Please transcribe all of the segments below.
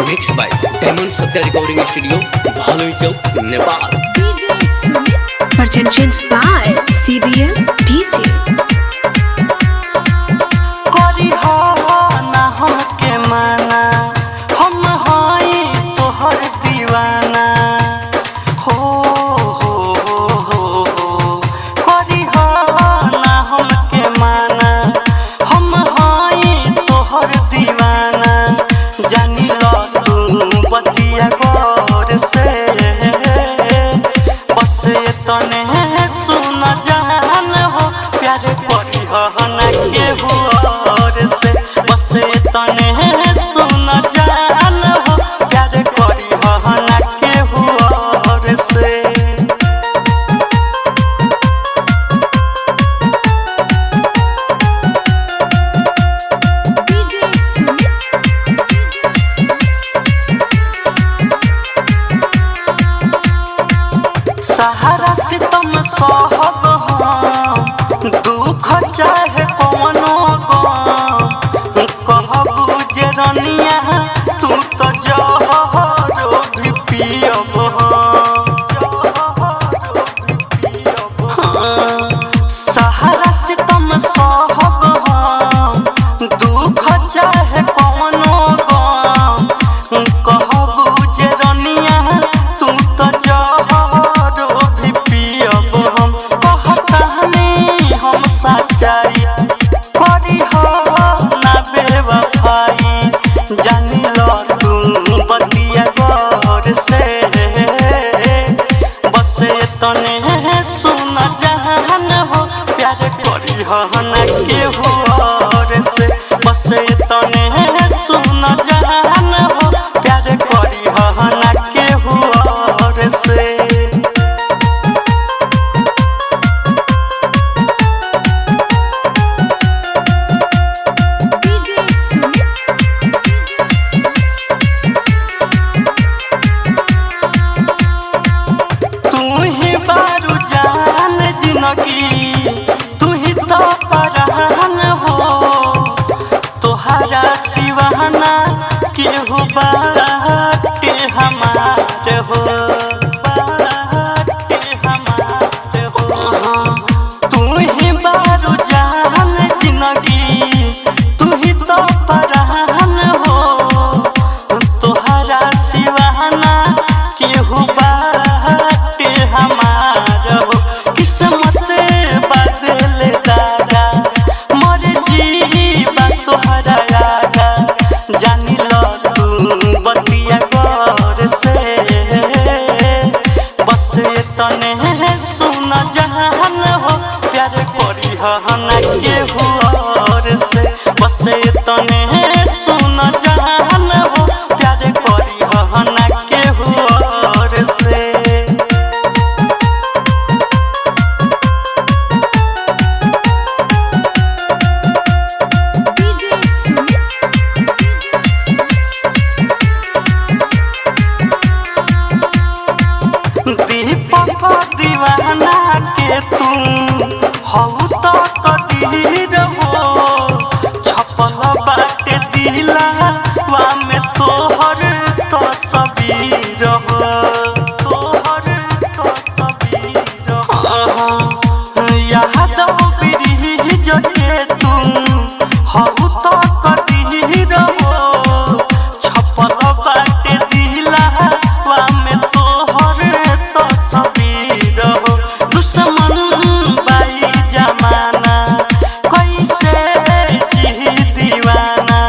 Mix by diamond Satya recording studio Bhalui Chowk Nepal. Purchased by CBL DJ। करी हो ना हमके माना, हम हई तोहर दीवाना। हो करी हो ना हमके माना, हम हई तोहर दीवाना। जानी लो तू बतिया गौर से, बस तने सुन जान हो, प्यार करी हो ना केहू और से। बस तने सुन जान हो, प्यार करी हो ना केहू और से। सहारा सितम सहब हम, दुख चाहे कौनो गम। कहबू जे रनिया तू तो जहरो भी पियब हम। सहारा सितम सहब हम, दुख चाहे कौनो गम। कहबू जे रनिया तू तो जहरो भी पियब हम। कहतानी हम सच्चाई, करी हो ना बेवफाई। जानी लो तू बतिया गौर से, बस तने सुन जान हो, प्यार करी हो ना केहू और से। बस तने सुन जान हो, प्यार करी हो ना केहू और से। तू ही बारू जान जिंदगी, तू ही तो परान हो। तोहरा सिवाना केहू बाटे हमार हो, बाटे हमार हो। तू ही बारू जान जिंदगी, तू ही तो परान हो। तोहरा सिवाना केहू बाटे हमार हो। किस्मत बदल दादा, मर जीवा तोहरा आगा। जानी लो तू बतिया गौर से, बस तने सुन जान हो, प्यार करी हो ना केहू और से। बस तने सुन जान हो, प्यार करी हो ना केहू और से। दीपक दीवाना के तू हऊ तो कदीर हो। छपल बाटे दिलवा में तोहर तस्वीर हो, तोहर तस्वीर हो। याद ब्रिज के तू हऊ तो कदीर हो। छपल बाटे दिलवा में तोहर तस्वीर हो। दुश्मन बाई जमाना, कैसे जी दीवाना।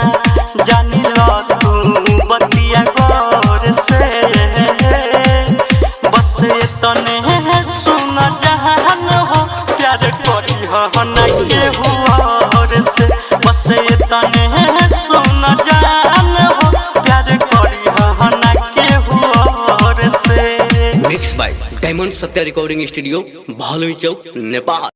जानी लो तू बतिया गौर से, बस तने सुन जान हो, प्यार करी हो ना केहू और से। बस तने सुन जान हो, प्यार करी हो ना केहू और से। Mix by diamond Satya recording studio Bhalui Chowk Nepal.